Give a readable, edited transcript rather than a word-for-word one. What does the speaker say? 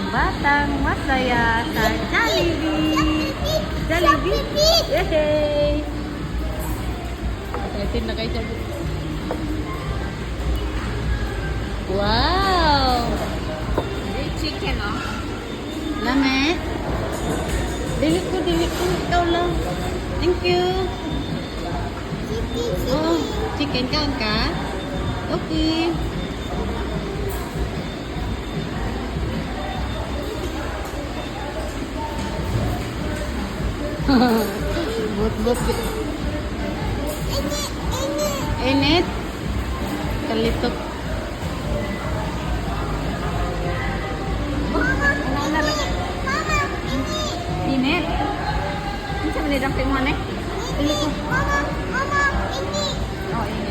batang masaya sa Jollibee. Jollibee! Yay! Excited na kayo sa... Wow! Chicken, oh. Lame? Dili ko. Ikaw lang. Thank you. Oh, chicken kaon ka? Okay. But. Init. Kalitok. Init. Ano sa manidang kayo mo, ne? Dili ko. Oh, init.